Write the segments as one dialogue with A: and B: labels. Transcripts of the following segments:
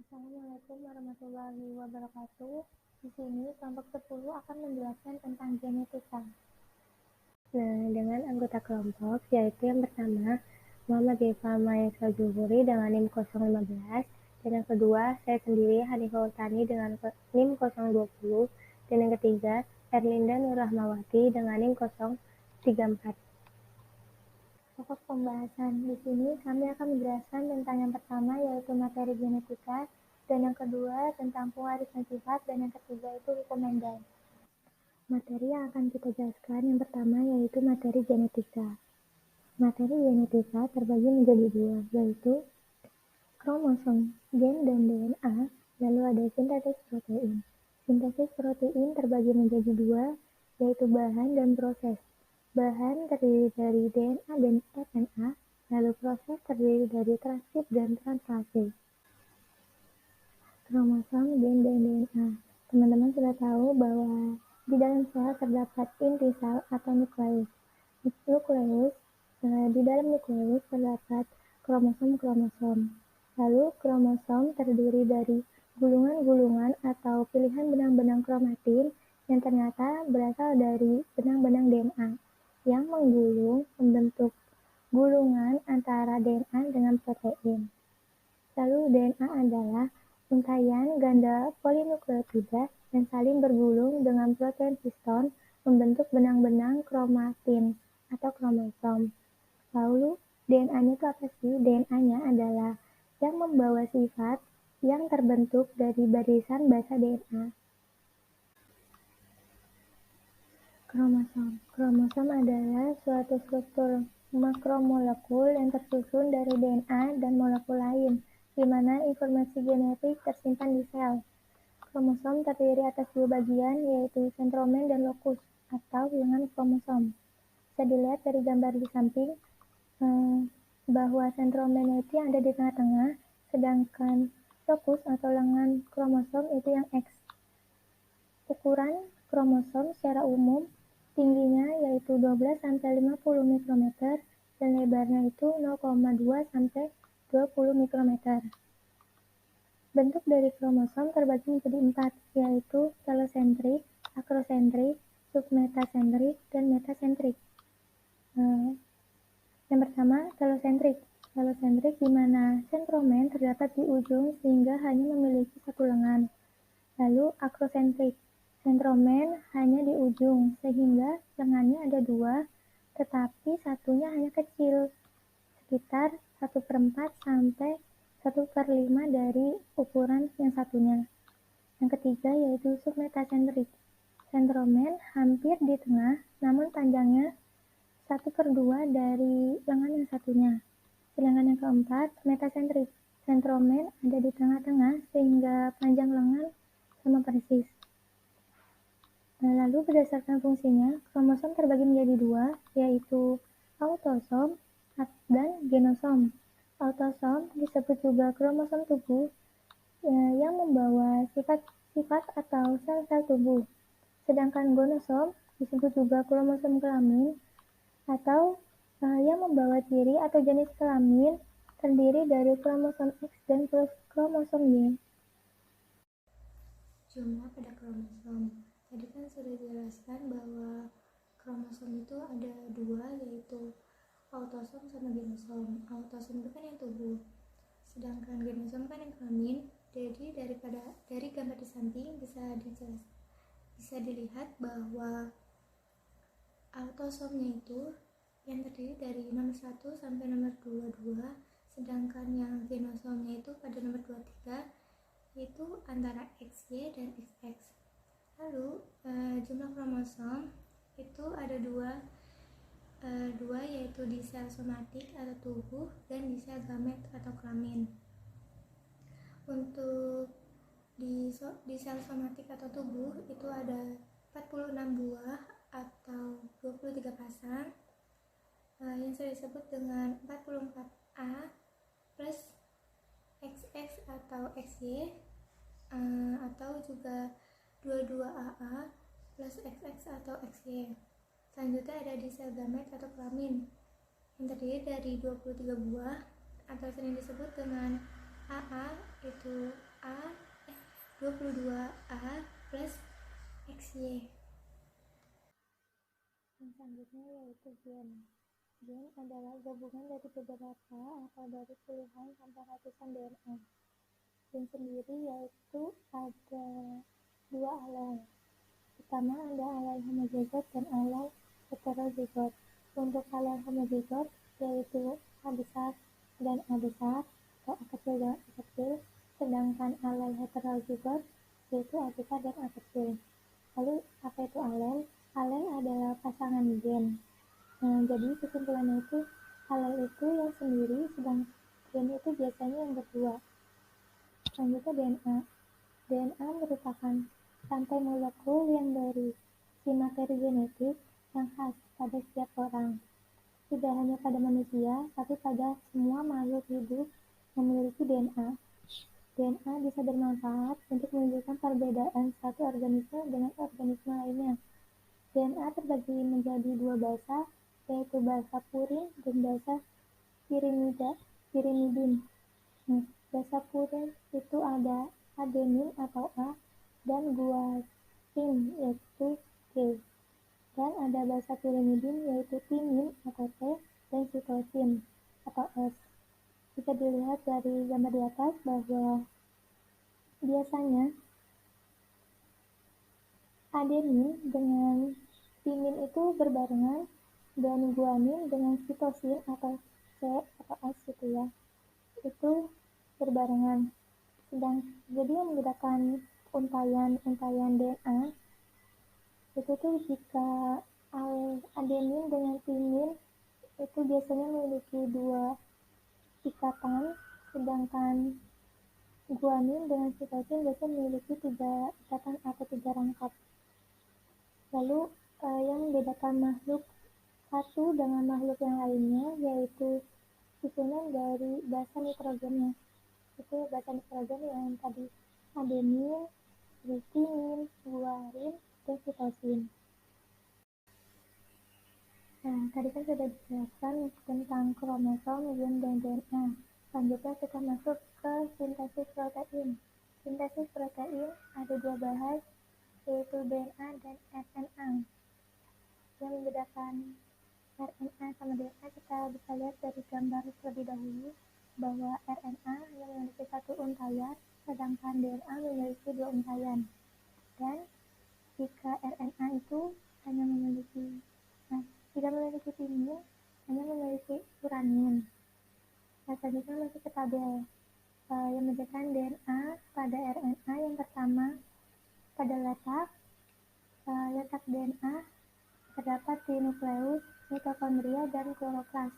A: Assalamualaikum warahmatullahi wabarakatuh. Di sini kelompok 10 akan menjelaskan tentang genetika. Dengan anggota kelompok, yaitu yang pertama, Muhammad Eva Maesa Juhuri dengan NIM 015, dan yang kedua, saya sendiri, Hanifah Utani dengan NIM 020, dan yang ketiga, Erlinda Nurrahmawati dengan NIM 034. Pokok pembahasan di sini kami akan menjelaskan tentang yang pertama yaitu materi genetika, dan yang kedua tentang pewarisan sifat, dan yang ketiga itu hukum Mendel. Materi yang akan kita jelaskan yang pertama yaitu materi genetika. Materi genetika terbagi menjadi dua, yaitu kromosom, gen, dan DNA, lalu ada sintesis protein. Sintesis protein terbagi menjadi dua, yaitu bahan dan proses. Bahan terdiri dari DNA dan RNA, lalu proses terdiri dari transkrip dan translasi. Kromosom, gen, dan DNA. Teman-teman sudah tahu bahwa di dalam sel terdapat inti sel atau nukleus. Di dalam nukleus terdapat kromosom-kromosom. Lalu kromosom terdiri dari gulungan-gulungan atau pilihan benang-benang kromatin yang ternyata berasal dari benang-benang DNA yang menggulung membentuk gulungan antara DNA dengan protein. Lalu DNA adalah untaian ganda polinukleotida yang saling bergulung dengan protein histon membentuk benang-benang kromatin atau kromosom. Lalu DNA-nya itu apa sih? DNA-nya adalah yang membawa sifat yang terbentuk dari barisan basa DNA. Kromosom adalah suatu struktur makromolekul yang tersusun dari DNA dan molekul lain, di mana informasi genetik tersimpan di sel. Kromosom terdiri atas dua bagian, yaitu sentromen dan lokus, atau lengan kromosom. Bisa dilihat dari gambar di samping bahwa sentromen itu yang ada di tengah-tengah, sedangkan lokus atau lengan kromosom itu yang X. Ukuran kromosom secara umum tingginya yaitu 12-50 mikrometer dan lebarnya itu 0,2-20 mikrometer. Bentuk dari kromosom terbagi menjadi 4, yaitu telosentrik, akrosentrik, submetasentrik, dan metasentrik. Yang pertama, telosentrik. Telosentrik di mana sentromen terdapat di ujung sehingga hanya memiliki satu lengan. Lalu akrosentrik. Sentromen hanya di ujung sehingga lengannya ada dua, tetapi satunya hanya kecil, sekitar 1/4 sampai 1/5 dari ukuran yang satunya. Yang ketiga yaitu submetasentrik. Sentromen hampir di tengah, namun panjangnya 1/2 dari lengan yang satunya. Sedangkan yang keempat, metasentrik. Sentromen ada di tengah-tengah sehingga panjang lengan sama persis. Lalu berdasarkan fungsinya, kromosom terbagi menjadi dua, yaitu autosom dan genosom. Autosom disebut juga kromosom tubuh yang membawa sifat-sifat atau sel-sel tubuh. Sedangkan gonosom disebut juga kromosom kelamin atau yang membawa ciri atau jenis kelamin terdiri dari kromosom X dan kromosom Y. Jumlah pada kromosom. Tadi kan sudah dijelaskan bahwa kromosom itu ada dua, yaitu autosom sama genosom. Autosom itu kan yang tubuh, sedangkan genosom kan yang kelamin. Jadi dari gambar di samping bisa dilihat bahwa autosomnya itu yang terdiri dari nomor 1 sampai nomor 22, sedangkan yang genosomnya itu pada nomor 23 yaitu antara XY dan XX. Lalu jumlah kromosom itu ada dua yaitu di sel somatik atau tubuh dan di sel gamet atau kelamin. Untuk di sel somatik atau tubuh itu ada 46 buah atau 23 pasang yang sering disebut dengan 44A plus XX atau XY atau juga 22AA plus XX atau XY. Selanjutnya ada di sel gamet atau kelamin yang terdiri dari 23 buah atau sering disebut dengan AA, itu 22A plus XY. Yang selanjutnya yaitu gen. Gen adalah gabungan dari beberapa atau dari puluhan sampai ratusan DNA. Gen sendiri yaitu ada dua alel. Pertama ada alel homozigot dan alel heterozigot. Untuk alel homozigot yaitu A besar dan A besar atau A kecil dan A kecil, sedangkan alel heterozigot yaitu A besar dan A kecil. Lalu apa itu alel? Alel adalah pasangan gen. Jadi kesimpulannya itu alel itu yang sendiri, sedang gen itu biasanya yang berdua. Selanjutnya DNA. DNA merupakan rantai molekul yang berisi materi genetik yang khas pada setiap orang. Tidak hanya pada manusia, tapi pada semua makhluk hidup yang memiliki DNA. DNA bisa bermanfaat untuk menunjukkan perbedaan satu organisme dengan organisme lainnya. DNA terbagi menjadi dua bahasa, yaitu bahasa purin dan bahasa pirimidin. Bahasa purin itu ada adenin atau A dan guanin yaitu G. Dan ada bahasa pirimidin yaitu timin atau T dan sitosin atau S. Bisa dilihat dari gambar di atas bahwa biasanya adenin dengan timin itu berbarengan dan guanin dengan sitosin atau C atau S gitu ya, itu berbarengan. Jadi yang membedakan untayan DNA itu tuh jika adenin dengan timin itu biasanya memiliki dua ikatan, sedangkan guanin dengan sitosin biasanya memiliki 3 ikatan atau 3 rangkap. Lalu yang membedakan makhluk satu dengan makhluk yang lainnya yaitu susunan dari basa nitrogennya. Itu basa nitrogen yang tadi adenin, timin, guanin, dan sitosin. Nah, tadi kan sudah dijelaskan tentang kromosom, gen, dan DNA. Selanjutnya kita masuk ke sintesis protein. Sintesis protein ada dua bahas, yaitu DNA dan RNA. Yang membedakan RNA sama DNA kita bisa lihat dari gambar terlebih dahulu bahwa RNA yang memiliki satu untayan, sedangkan DNA memiliki 2 untayan. Dan jika RNA itu hanya memiliki tidak memiliki timin, hanya memiliki uranin. Selanjutnya masuk ke tabel yang membedakan DNA pada RNA. Yang pertama pada letak DNA terdapat di nukleus, mitokondria, dan kloroplas.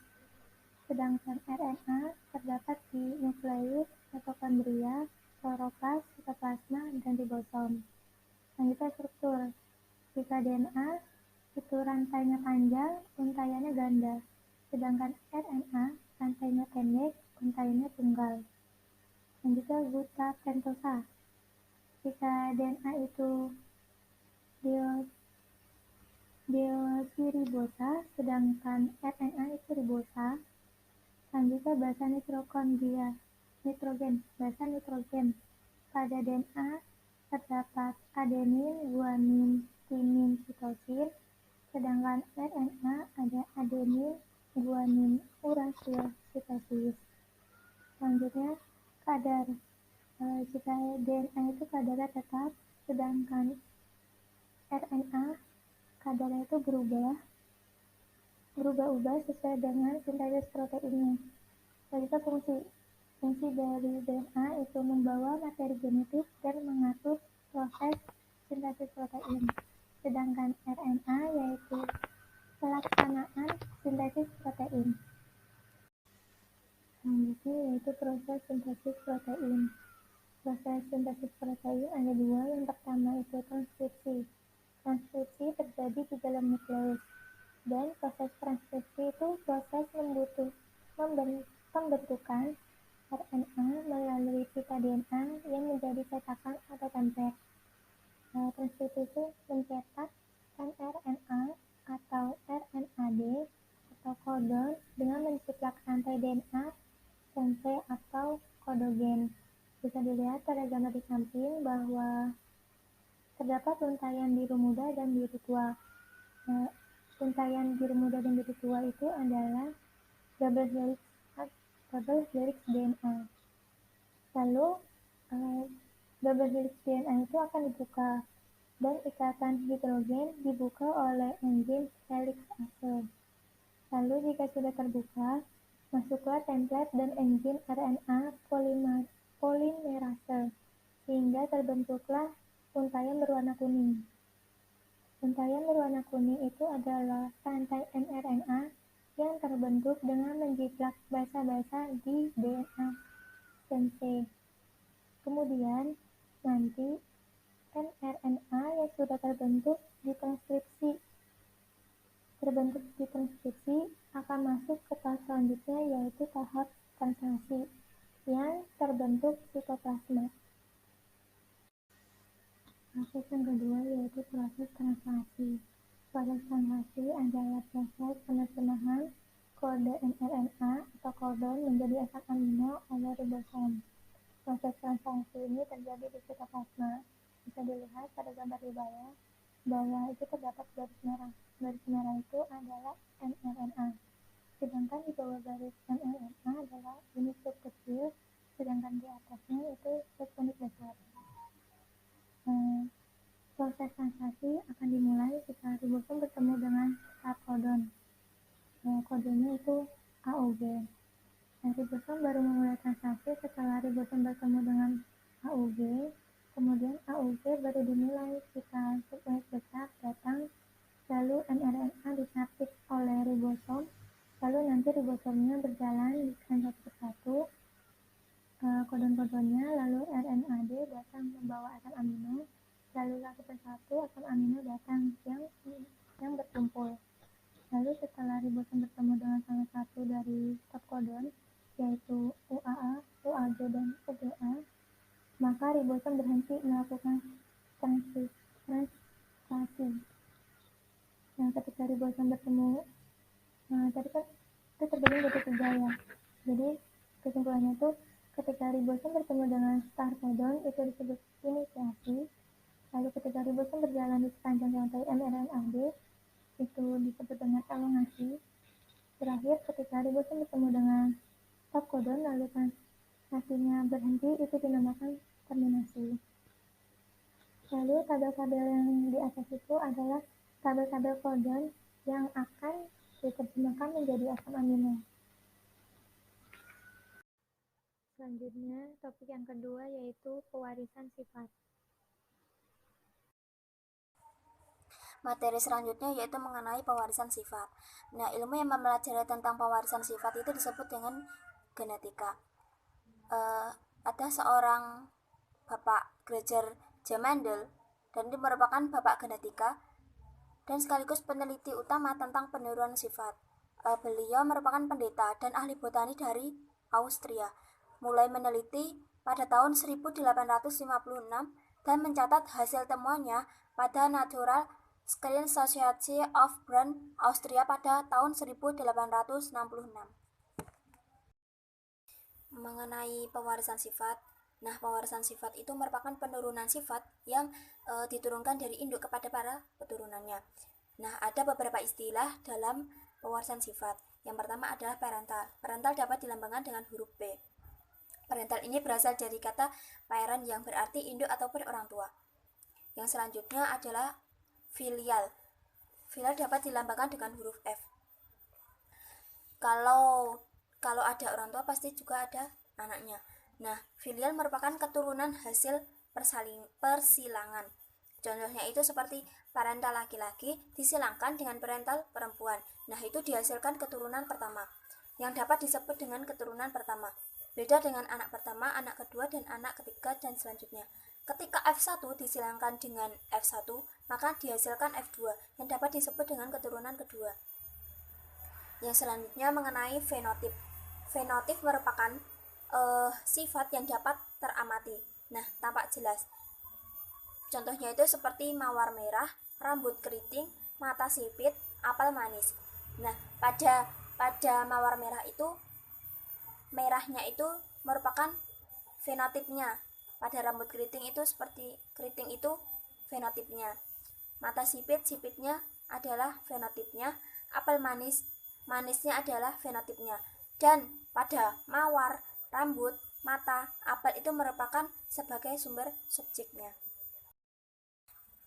A: Sedangkan RNA terdapat di nukleus, mitokondria, kloroplas, sitoplasma, dan ribosom. Selanjutnya struktur. Jika DNA itu rantainya panjang, untayannya ganda. Sedangkan RNA rantainya pendek, untayannya tunggal. Selanjutnya guta pentosa. Jika DNA itu deoksiribosa, sedangkan RNA itu ribosa. Selanjutnya basa nitrogen. Pada DNA terdapat adenin, guanin, timin, sitosin, sedangkan RNA ada adenin, guanin, urasil, sitosis. Selanjutnya kadar. Jika DNA itu kadarnya tetap, sedangkan RNA kadarnya itu berubah-ubah sesuai dengan sintesis proteinnya. Selanjutnya fungsi dari DNA itu membawa materi genetik dan mengatur proses sintesis protein. Sedangkan RNA yaitu pelaksanaan sintesis protein. Selanjutnya yaitu proses sintesis protein. Proses sintesis protein ada dua. Yang pertama itu transkripsi. Transkripsi terjadi di dalam nukleus. Dan proses transkripsi itu proses pembentukan RNA melalui pita DNA yang menjadi cetakan atau template. Transkripsi itu mencetak mRNA atau RNAD atau kodon dengan menciplak rantai DNA template atau kodogen. Bisa dilihat pada gambar di samping bahwa terdapat untayan biru muda dan biru tua. Untayan biru muda dan biru tua itu adalah double helix DNA. Lalu double helix DNA itu akan dibuka dan ikatan hidrogen dibuka oleh enzim helix ase. Lalu jika sudah terbuka, masuklah template dan enzim RNA polimerase sehingga terbentuklah untayan berwarna kuning. Untayan berwarna kuning itu adalah rantai mRNA yang terbentuk dengan menjiplak basa-basa di DNA sense. Kemudian nanti mRNA yang sudah terbentuk ditranskripsi akan masuk ke tahap selanjutnya, yaitu tahap translasi yang terbentuk sitoplasma. Proses yang kedua yaitu proses translasi. Proses translasi adalah proses penerjemahan kode mRNA atau kodon menjadi asam amino oleh ribosom. Proses translasi ini terjadi di sitoplasma. Bisa dilihat pada gambar di bawah bahwa itu terdapat garis merah. Garis merah itu adalah mRNA. Sedangkan di bawah garis mRNA adalah unit sub kecil, sedangkan di atasnya itu subunit besar. Proses translasi akan dimulai jika ribosom bertemu dengan start codon. Kodenya itu AUG. Ribosom baru memulai translasi setelah ribosom bertemu dengan AUG. Kemudian AUG baru dimulai jika subunit besar datang, lalu mRNA disapit oleh ribosom, lalu nanti ribosomnya berjalan satu persatu kodon-kodonnya, lalu RNAD datang membawa asam amino, lalu satu persatu asam amino datang yang berkumpul. Lalu setelah ribosom bertemu dengan salah satu dari stop kodon, yaitu UAA, UAG, dan UGA, maka ribosom berhenti melakukan translasi. Nah, ketika ribosom bertemu, tadi kan itu terjadi bentuk 3 ya. Jadi kesimpulannya itu ketika ribosom bertemu dengan start codon itu disebut inisiasi. Lalu ketika ribosom berjalan di sepanjang rantai mRNAD itu disebut dengan elongasi. Terakhir ketika ribosom bertemu dengan stop codon lalu translasinya berhenti itu dinamakan terminasi. Lalu tabel-tabel yang di atas itu adalah tabel-tabel kodon yang akan diterjemahkan menjadi asam amino. Selanjutnya, topik yang kedua yaitu pewarisan sifat.
B: Materi selanjutnya yaitu mengenai pewarisan sifat. Nah, ilmu yang mempelajari tentang pewarisan sifat itu disebut dengan genetika. Ada seorang Bapak Gregor J. Mendel, dan ini merupakan bapak genetika dan sekaligus peneliti utama tentang penurunan sifat. Beliau merupakan pendeta dan ahli botani dari Austria. Mulai meneliti pada tahun 1856 dan mencatat hasil temuannya pada Natural Science Society of Bern, Austria pada tahun 1866. Mengenai pewarisan sifat, nah pewarisan sifat itu merupakan penurunan sifat yang diturunkan dari induk kepada para keturunannya. Nah, ada beberapa istilah dalam pewarisan sifat. Yang pertama adalah parental. Parental dapat dilambangkan dengan huruf P. Parental ini berasal dari kata parent yang berarti induk ataupun orang tua. Yang selanjutnya adalah filial. Filial dapat dilambangkan dengan huruf F. Kalau ada orang tua pasti juga ada anaknya. Nah, filial merupakan keturunan hasil persilangan. Contohnya itu seperti parental laki-laki disilangkan dengan parental perempuan. Nah, itu dihasilkan keturunan pertama, yang dapat disebut dengan keturunan pertama. Beda dengan anak pertama, anak kedua, dan anak ketiga, dan selanjutnya. Ketika F1 disilangkan dengan F1, maka dihasilkan F2, yang dapat disebut dengan keturunan kedua. Yang selanjutnya mengenai fenotip. Fenotip merupakan sifat yang dapat teramati. Nah, tampak jelas. Contohnya itu seperti mawar merah, rambut keriting, mata sipit, apel manis. Nah, pada mawar merah itu, merahnya itu merupakan fenotipnya. Pada rambut keriting itu seperti keriting itu fenotipnya. Mata sipit, sipitnya adalah fenotipnya. Apel manis, manisnya adalah fenotipnya. Dan pada mawar, rambut, mata, apel itu merupakan sebagai sumber subjeknya.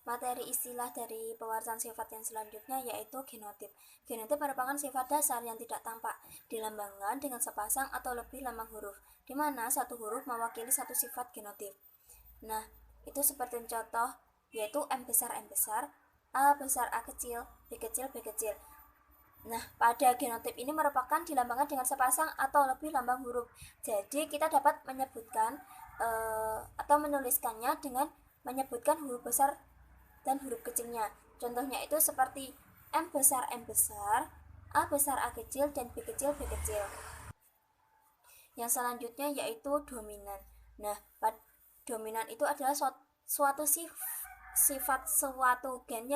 B: Materi istilah dari pewarasan sifat yang selanjutnya yaitu genotip. Genotip merupakan sifat dasar yang tidak tampak, dilambangkan dengan sepasang atau lebih lambang huruf, di mana satu huruf mewakili satu sifat genotip. Nah, itu seperti contoh, yaitu M besar, A besar, A kecil, B kecil, B kecil. Nah, pada genotip ini merupakan dilambangkan dengan sepasang atau lebih lambang huruf. Jadi, kita dapat menyebutkan atau menuliskannya dengan menyebutkan huruf besar dan huruf kecilnya. Contohnya itu seperti M besar, A besar, A kecil, dan B kecil, B kecil. Yang selanjutnya yaitu dominan. Nah, dominan itu adalah suatu sifat suatu gen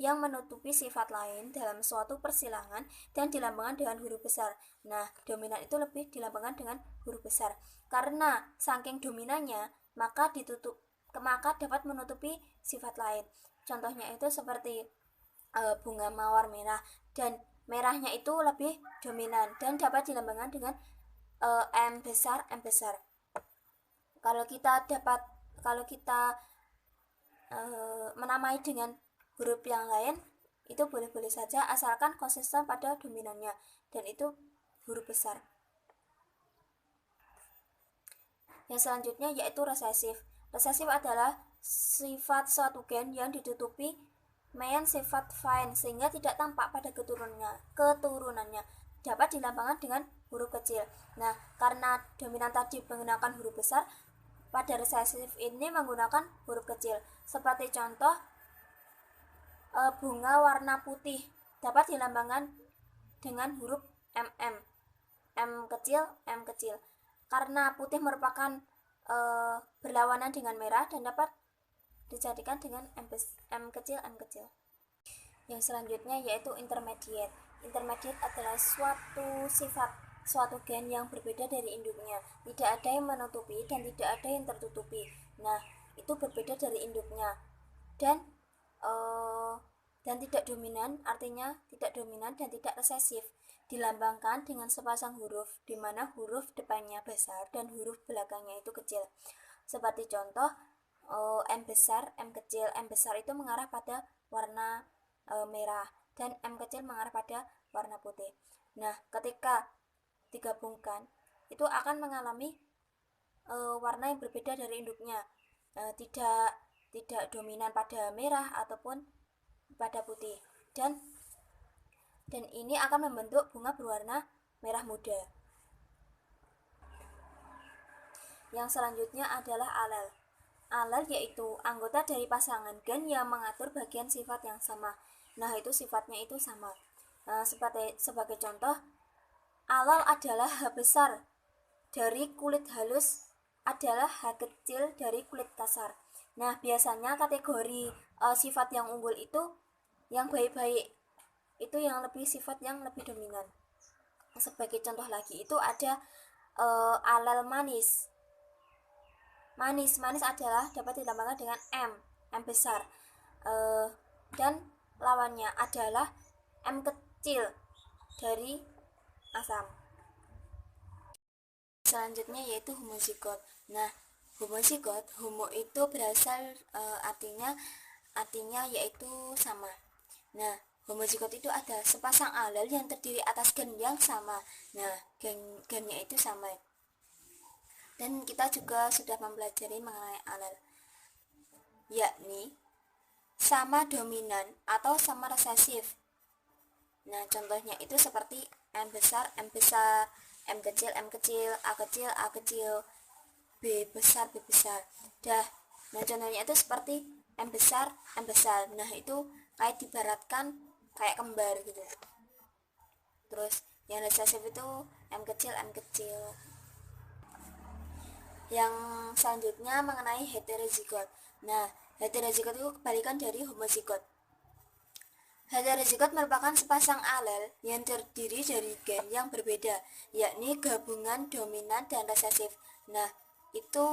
B: yang menutupi sifat lain dalam suatu persilangan dan dilambangkan dengan huruf besar. Nah, dominan itu lebih dilambangkan dengan huruf besar. Karena saking dominannya, maka dapat menutupi sifat lain. Contohnya itu seperti bunga mawar merah, dan merahnya itu lebih dominan dan dapat dilambangkan dengan M besar. Kalau kita menamai dengan huruf yang lain, itu boleh-boleh saja asalkan konsisten pada dominannya, dan itu huruf besar. Yang selanjutnya yaitu resesif. Resesif adalah sifat suatu gen yang ditutupi main sifat fine sehingga tidak tampak pada keturunannya. Dapat dilambangkan dengan huruf kecil. Nah, karena dominan tadi menggunakan huruf besar, pada resesif ini menggunakan huruf kecil. Seperti contoh, bunga warna putih dapat dilambangkan dengan huruf MM. M kecil. Karena putih merupakan berlawanan dengan merah dan dapat dijadikan dengan M kecil. Yang selanjutnya yaitu intermediate. Intermediate adalah suatu gen yang berbeda dari induknya. Tidak ada yang menutupi dan tidak ada yang tertutupi. Nah, itu berbeda dari induknya. Dan tidak dominan, artinya tidak dominan dan tidak resesif. Dilambangkan dengan sepasang huruf, di mana huruf depannya besar dan huruf belakangnya itu kecil. Seperti contoh, M besar, M kecil. M besar itu mengarah pada warna merah, dan M kecil mengarah pada warna putih. Nah, ketika digabungkan, itu akan mengalami warna yang berbeda dari induknya. Tidak dominan pada merah ataupun pada putih. Dan ini akan membentuk bunga berwarna merah muda. Yang selanjutnya adalah alel. Alel yaitu anggota dari pasangan gen yang mengatur bagian sifat yang sama. Nah, itu sifatnya itu sama. Sebagai contoh, alel adalah H besar dari kulit halus adalah H kecil dari kulit kasar. Nah, biasanya kategori sifat yang unggul itu yang baik-baik, itu yang sifat yang lebih dominan. Sebagai contoh lagi itu ada alel manis. Manis adalah dapat dilambangkan dengan M besar. Dan lawannya adalah M kecil dari asam. Selanjutnya yaitu homozigot. Nah, homozigot, homo itu berasal artinya yaitu sama. Nah, homozigot itu ada sepasang alel yang terdiri atas gen yang sama. Nah, gennya itu sama. Dan kita juga sudah mempelajari mengenai alel, yakni sama dominan atau sama resesif. Nah, contohnya itu seperti M besar, M kecil, A kecil, B besar. Nah, contohnya itu seperti M besar. Nah, itu kayak dibaratkan kayak kembar gitu. Terus yang resesif itu M kecil. Yang selanjutnya mengenai heterozigot. Nah, heterozigot itu kebalikan dari homozigot. Heterozigot merupakan sepasang alel yang terdiri dari gen yang berbeda, yakni gabungan dominan dan resesif. Nah, itu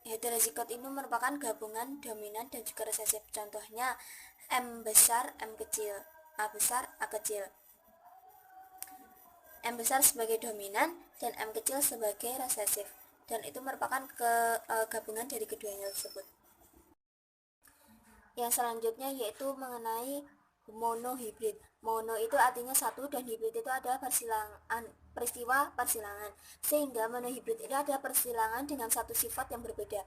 B: heterozigot itu merupakan gabungan dominan dan juga resesif. Contohnya M besar, M kecil, A besar, A kecil. M besar sebagai dominan dan M kecil sebagai resesif. Dan itu merupakan gabungan dari keduanya tersebut. Yang selanjutnya yaitu mengenai monohibrid. Mono itu artinya satu dan hibrid itu adalah peristiwa persilangan. Sehingga monohibrid itu ada persilangan dengan satu sifat yang berbeda.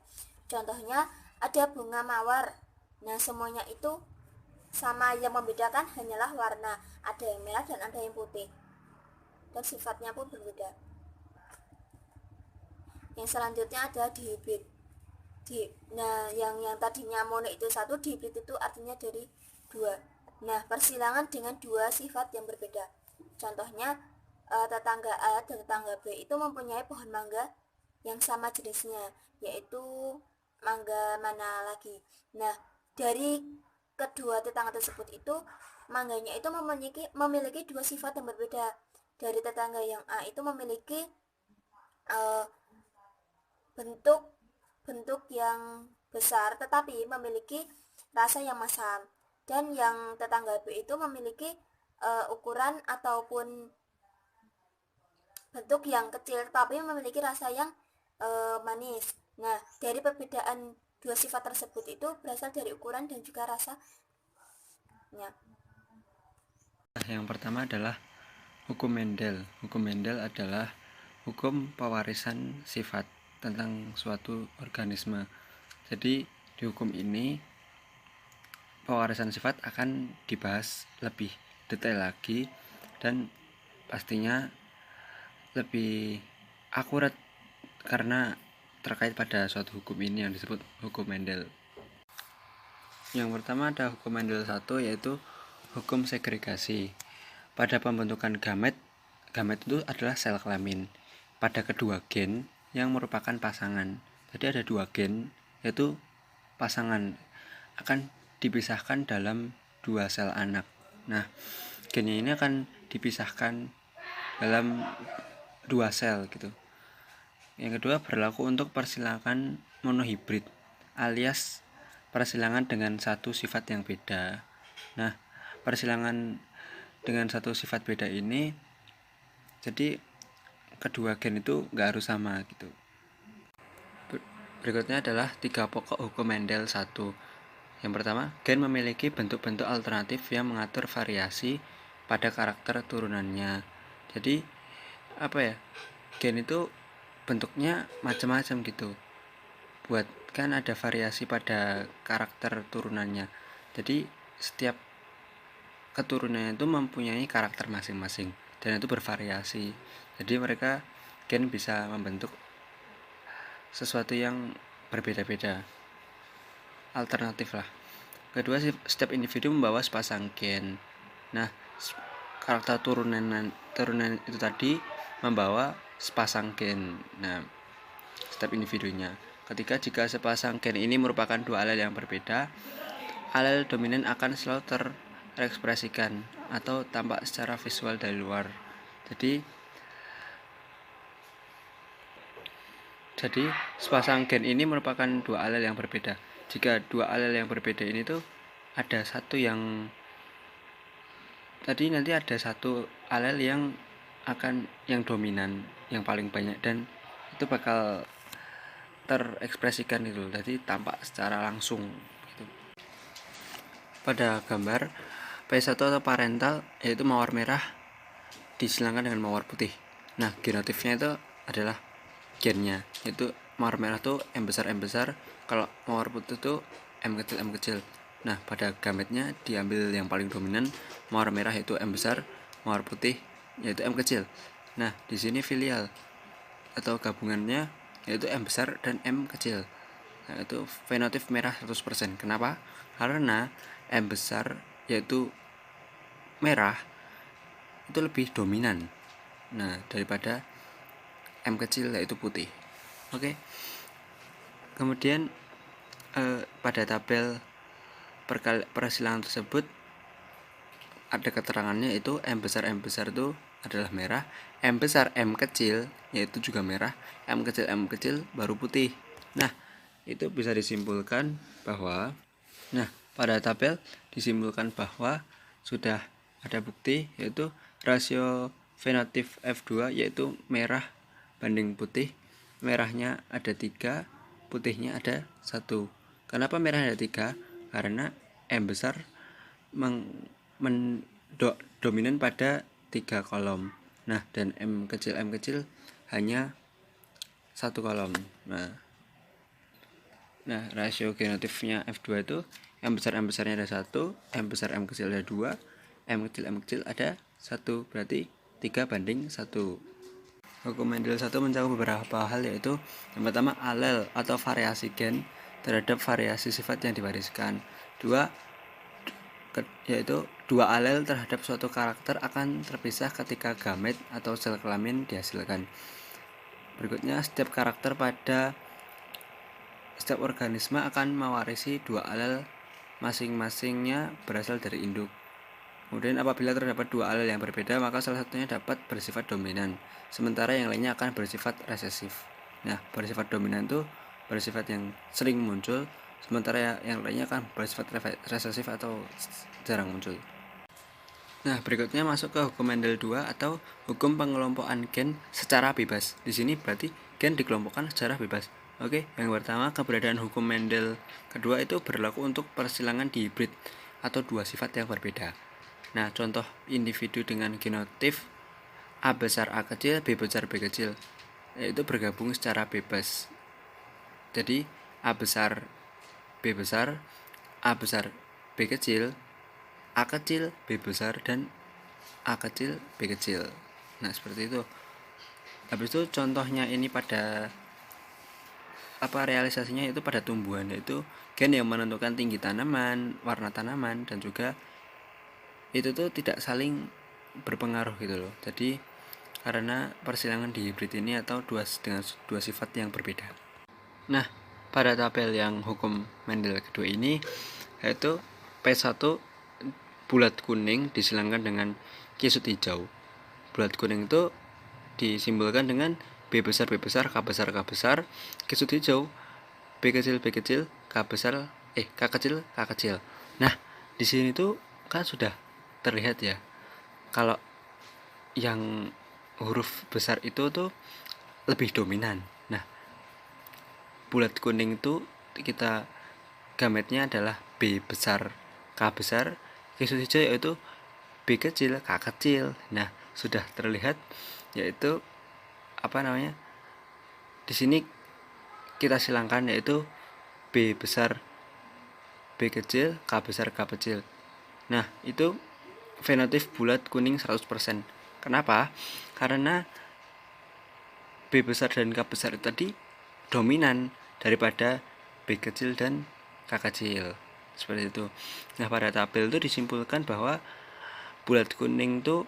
B: Contohnya ada bunga mawar. Nah, semuanya itu sama, yang membedakan hanyalah warna. Ada yang merah dan ada yang putih. Dan sifatnya pun berbeda. Yang selanjutnya ada dihibrid. Nah, yang tadinya mono itu satu, dihibrid itu artinya dari dua. Nah, persilangan dengan dua sifat yang berbeda. Contohnya tetangga A dan tetangga B itu mempunyai pohon mangga yang sama jenisnya, yaitu mangga mana lagi. Nah, dari kedua tetangga tersebut itu mangganya itu memiliki dua sifat yang berbeda. Dari tetangga yang A itu memiliki bentuk yang besar tetapi memiliki rasa yang masam, dan yang tetangga B itu memiliki ukuran ataupun bentuk yang kecil tapi memiliki rasa yang manis. Nah, dari perbedaan dua sifat tersebut itu berasal dari ukuran dan juga rasanya.
C: Yang pertama adalah hukum Mendel. Hukum Mendel adalah hukum pewarisan sifat tentang suatu organisme. Jadi di hukum ini pewarisan sifat akan dibahas lebih detail lagi dan pastinya lebih akurat karena terkait pada suatu hukum ini yang disebut hukum Mendel. Yang pertama ada hukum Mendel 1, yaitu hukum segregasi. Pada pembentukan gamet itu adalah sel kelamin pada kedua gen yang merupakan pasangan. Jadi ada dua gen, yaitu pasangan akan dipisahkan dalam dua sel anak. Nah, gennya ini akan dipisahkan dalam dua sel gitu. Yang kedua berlaku untuk persilangan monohibrid alias persilangan dengan satu sifat yang beda. Nah, persilangan dengan satu sifat beda ini jadi kedua gen itu nggak harus sama gitu. Berikutnya adalah 3 pokok hukum Mendel 1. Yang pertama, gen memiliki bentuk-bentuk alternatif yang mengatur variasi pada karakter turunannya. Jadi gen itu bentuknya macam-macam gitu. Kan ada variasi pada karakter turunannya. Jadi setiap keturunannya itu mempunyai karakter masing-masing dan itu bervariasi. Jadi gen bisa membentuk sesuatu yang berbeda-beda, alternatif lah. Kedua, setiap individu membawa sepasang gen. Nah, karakter turunan itu tadi membawa sepasang gen. Nah, setiap individunya. Ketiga, jika sepasang gen ini merupakan dua alel yang berbeda, alel dominan akan selalu terekspresikan atau tampak secara visual dari luar. Jadi sepasang gen ini merupakan dua alel yang berbeda. Jika dua alel yang berbeda ini tuh ada satu yang nanti ada satu alel yang dominan, yang paling banyak, dan itu bakal terekspresikan itu, jadi tampak secara langsung gitu. Pada gambar P1 atau parental yaitu mawar merah disilangkan dengan mawar putih. Nah, genotifnya itu adalah gennya, yaitu mawar merah tuh M besar, kalau mawar putih tuh M kecil. Nah, pada gametnya diambil yang paling dominan, mawar merah yaitu M besar, mawar putih yaitu M kecil. Nah, di sini filial atau gabungannya yaitu M besar dan M kecil. Nah, itu fenotip merah 100%. Kenapa? Karena M besar yaitu merah itu lebih dominan daripada M kecil yaitu putih. Oke. Kemudian pada tabel persilangan tersebut ada keterangannya, itu M besar itu adalah merah, M besar M kecil yaitu juga merah, M kecil baru putih. Nah, itu bisa disimpulkan bahwa pada tabel disimpulkan bahwa sudah ada bukti yaitu rasio fenotip F2 yaitu merah banding putih. Merahnya ada 3, putihnya ada 1. Kenapa merah ada 3? Karena M besar dominan pada 3 kolom. Nah, dan M kecil hanya 1 kolom. Nah, rasio genotipnya F2 itu M besarnya ada 1, M besar M kecil ada 2, M kecil ada 1, berarti 3 banding 1. Hukum Mendel 1 mencakup beberapa hal, yaitu yang pertama alel atau variasi gen terhadap variasi sifat yang diwariskan. Yaitu dua alel terhadap suatu karakter akan terpisah ketika gamet atau sel kelamin dihasilkan. Berikutnya, setiap karakter pada setiap organisme akan mewarisi dua alel, masing-masingnya berasal dari induk. Kemudian apabila terdapat dua alel yang berbeda, maka salah satunya dapat bersifat dominan, sementara yang lainnya akan bersifat resesif. Nah, bersifat dominan itu bersifat yang sering muncul, sementara yang lainnya akan bersifat resesif atau jarang muncul. Nah, berikutnya masuk ke hukum Mendel 2 atau hukum pengelompokan gen secara bebas. Di sini berarti gen dikelompokkan secara bebas. Oke, yang pertama, keberadaan hukum Mendel kedua itu berlaku untuk persilangan dihibrid atau dua sifat yang berbeda. Nah, contoh individu dengan genotip A besar A kecil, B besar B kecil, yaitu bergabung secara bebas. Jadi A besar B besar, A besar B kecil, A kecil B besar, dan A kecil B kecil. Nah, seperti itu. Habis itu contohnya ini pada realisasinya itu pada tumbuhan, yaitu gen yang menentukan tinggi tanaman, warna tanaman, dan juga itu tuh tidak saling berpengaruh gitu loh. Jadi karena persilangan dihibrid ini atau dengan dua sifat yang berbeda. Nah, pada tabel yang hukum Mendel kedua ini yaitu P1 bulat kuning disilangkan dengan kisut hijau. Bulat kuning itu disimbolkan dengan B besar B besar, K besar K besar, kisut hijau B kecil B kecil, K kecil K kecil. Nah, di sini tuh kan sudah terlihat ya, kalau yang huruf besar itu tuh lebih dominan. Nah, bulat kuning itu kita gametnya adalah B besar K besar, kisut hijau yaitu B kecil K kecil. Nah, sudah terlihat yaitu di sini kita silangkan yaitu B besar B kecil, K besar K kecil. Nah, itu fenotip bulat kuning 100%. Kenapa? Karena B besar dan K besar itu tadi dominan daripada B kecil dan K kecil. Seperti itu. Nah, pada tabel itu disimpulkan bahwa bulat kuning itu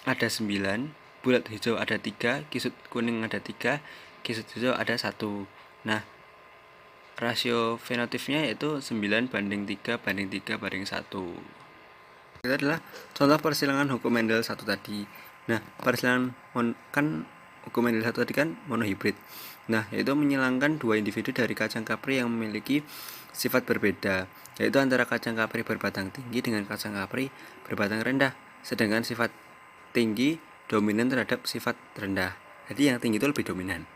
C: ada 9, bulat hijau ada 3, kisut kuning ada 3, kisut hijau ada 1. Nah, rasio fenotipnya yaitu 9 banding 3 banding 3 banding 1. Itu adalah contoh persilangan hukum Mendel 1 tadi. Nah, persilangan kan hukum Mendel 1 tadi kan monohibrid. Nah, yaitu menyilangkan dua individu dari kacang kapri yang memiliki sifat berbeda, yaitu antara kacang kapri berbatang tinggi dengan kacang kapri berbatang rendah, sedangkan sifat tinggi dominan terhadap sifat rendah. Jadi yang tinggi itu lebih dominan.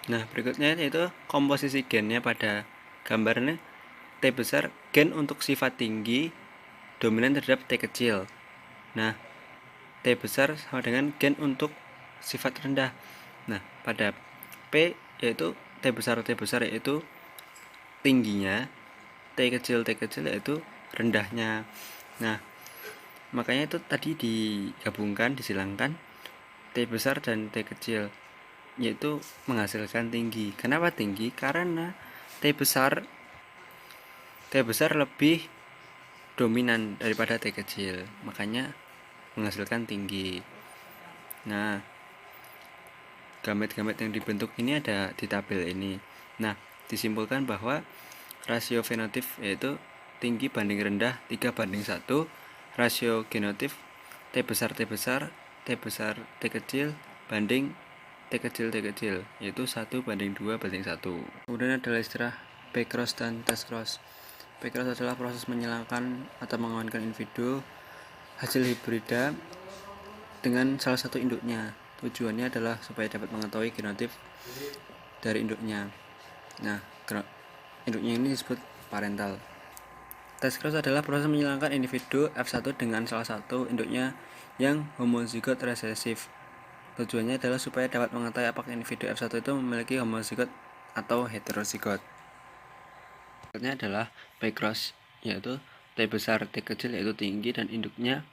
C: Nah, berikutnya yaitu komposisi gennya pada gambarnya T besar gen untuk sifat tinggi dominan terhadap T kecil. Nah, T besar sama dengan gen untuk sifat rendah. Nah, pada P yaitu T besar yaitu tingginya, T kecil yaitu rendahnya. Nah, makanya itu tadi digabungkan, disilangkan T besar dan T kecil, yaitu menghasilkan tinggi. Kenapa tinggi? Karena T besar lebih dominan daripada T kecil, makanya menghasilkan tinggi. Nah, gamet-gamet yang dibentuk ini ada di tabel ini. Nah, disimpulkan bahwa rasio fenotip yaitu tinggi banding rendah 3 banding 1, rasio genotip T besar T besar T kecil banding T kecil T kecil, yaitu 1:2:1. Kemudian adalah istilah backcross dan testcross. Backcross adalah proses menyilangkan atau mengawinkan individu hasil hibrida dengan salah satu induknya. Tujuannya adalah supaya dapat mengetahui genotip dari induknya. Nah, induknya ini disebut parental. Testcross adalah proses menyilangkan individu F1 dengan salah satu induknya yang homozigot resesif. Tujuannya adalah supaya dapat mengetahui apakah individu F1 itu memiliki homozigot atau heterozigot. Berikutnya adalah backcross, yaitu T besar T kecil yaitu tinggi dan induknya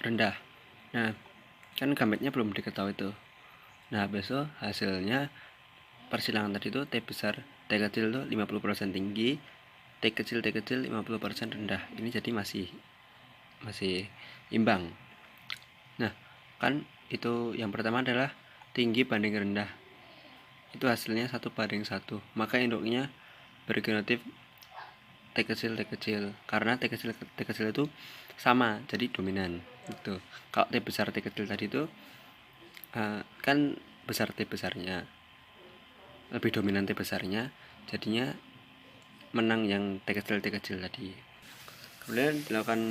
C: rendah. Nah, kan gametnya belum diketahui tuh. Nah, besok hasilnya persilangan tadi itu T besar T kecil itu 50% tinggi, T kecil 50% rendah. Ini jadi masih imbang. Nah, kan itu yang pertama adalah tinggi banding rendah. Itu hasilnya 1:1. Maka induknya bergenotip T kecil karena T kecil itu sama, jadi dominan. Itu. Kalau T besar T kecil tadi itu kan besar T besarnya, lebih dominan T besarnya, jadinya menang yang T kecil tadi. Kemudian dilakukan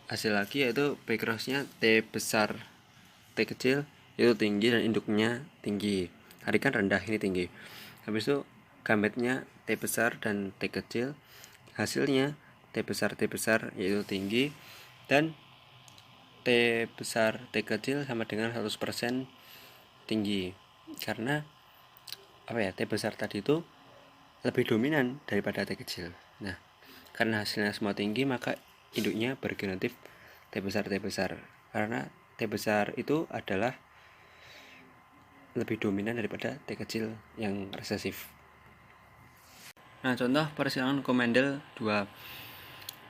C: hasil lagi yaitu backcrossnya T besar T kecil itu tinggi dan induknya tinggi. Tadi kan rendah, ini tinggi. Habis itu gametnya T besar dan T kecil, hasilnya T besar yaitu tinggi dan T besar T kecil sama dengan 100% tinggi. Karena T besar tadi itu lebih dominan daripada T kecil. Nah, karena hasilnya semua tinggi, maka induknya bergenotip T besar karena T besar itu adalah lebih dominan daripada T kecil yang resesif. Nah, contoh persilangan Huckel-Mendel 2.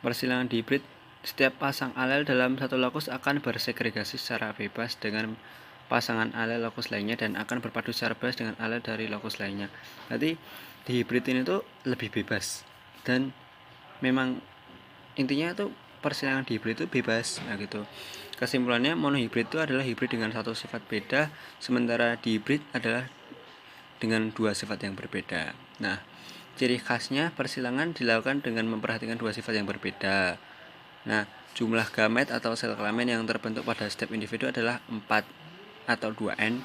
C: Persilangan dihibrid, setiap pasang alel dalam satu lokus akan bersegregasi secara bebas dengan pasangan alel lokus lainnya dan akan berpadu secara bebas dengan alel dari lokus lainnya. Berarti di hibrid ini tuh lebih bebas, dan memang intinya tuh persilangan di hibrid itu bebas. Nah gitu. Kesimpulannya, monohibrid itu adalah hibrid dengan satu sifat beda, sementara dihibrid adalah dengan dua sifat yang berbeda. Nah, ciri khasnya persilangan dilakukan dengan memperhatikan dua sifat yang berbeda. Nah, jumlah gamet atau sel kelamin yang terbentuk pada setiap individu adalah 4 atau 2N.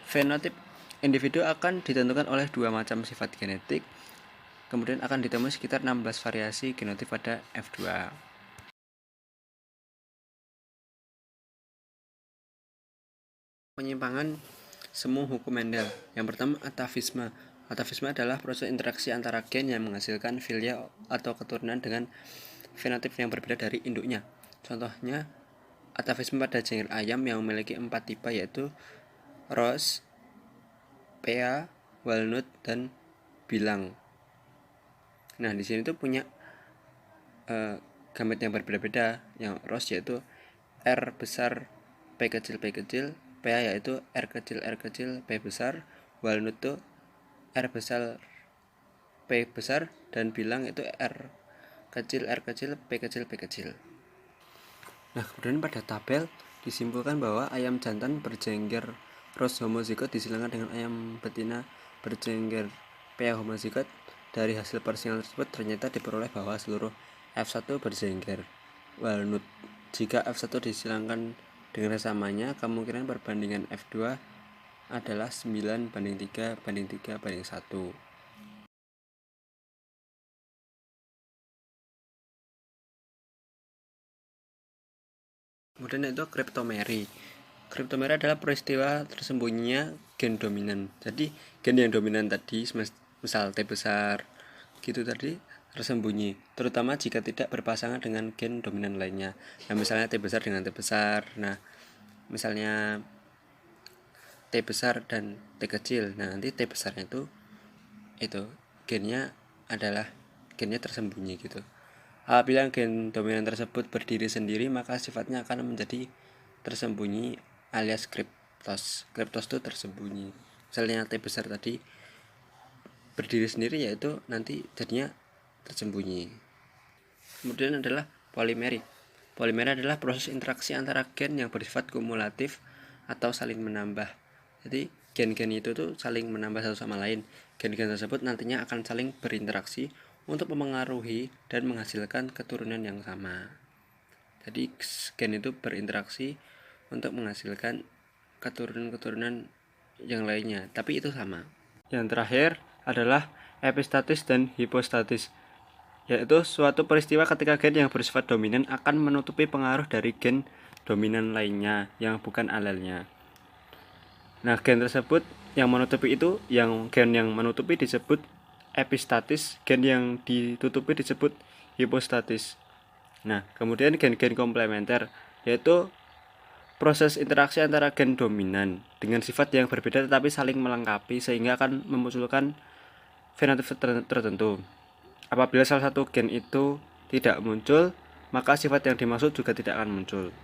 C: Fenotip individu akan ditentukan oleh dua macam sifat genetik. Kemudian akan ditemui sekitar 16 variasi genotip pada F2. Penyimpangan semu Huckel-Mendel. Yang pertama, atavisme. Atavisme adalah proses interaksi antara gen yang menghasilkan filia atau keturunan dengan fenotip yang berbeda dari induknya. Contohnya, atavisme pada jengger ayam yang memiliki 4 tipe, yaitu Ross, Pea, Walnut, dan Bilang. Nah, di sini tuh punya gamet yang berbeda-beda. Yang Ross yaitu R besar P kecil, Pea yaitu R kecil, P besar, Walnut tuh R besar P besar, dan Bilang itu R kecil, P kecil. Nah, kemudian pada tabel disimpulkan bahwa ayam jantan berjengger Ross homozigot disilangkan dengan ayam betina berjengger Pea homozigot. Dari hasil persilangan tersebut ternyata diperoleh bahwa seluruh F1 berjengger Walnut. Jika F1 disilangkan dengan samanya, kemungkinan perbandingan F2 adalah 9:3:1. Kemudian itu kriptomery. Kriptomery adalah peristiwa tersembunyinya gen dominan. Jadi gen yang dominan tadi, misal T besar gitu tadi, tersembunyi, terutama jika tidak berpasangan dengan gen dominan lainnya. Nah, misalnya T besar dengan T besar. Nah, misalnya T besar dan T kecil. Nah, nanti T besarnya itu gennya tersembunyi gitu. Apabila gen dominan tersebut berdiri sendiri, maka sifatnya akan menjadi tersembunyi alias kriptos. Kriptos itu tersembunyi. Misalnya T besar tadi berdiri sendiri, yaitu nanti jadinya tersembunyi. Kemudian adalah polimery. Polimer adalah proses interaksi antara gen yang bersifat kumulatif atau saling menambah. Jadi gen-gen itu tuh saling menambah satu sama lain. Gen-gen tersebut nantinya akan saling berinteraksi untuk memengaruhi dan menghasilkan keturunan yang sama. Jadi gen itu berinteraksi untuk menghasilkan keturunan-keturunan yang lainnya, tapi itu sama. Yang terakhir adalah epistatis dan hipostatis, yaitu suatu peristiwa ketika gen yang bersifat dominan akan menutupi pengaruh dari gen dominan lainnya yang bukan alelnya. Nah, gen tersebut yang menutupi itu, gen yang menutupi disebut epistatis, gen yang ditutupi disebut hipostatis. Nah, kemudian gen-gen komplementer, yaitu proses interaksi antara gen dominan dengan sifat yang berbeda tetapi saling melengkapi sehingga akan memunculkan fenotip tertentu. Apabila salah satu gen itu tidak muncul, maka sifat yang dimaksud juga tidak akan muncul.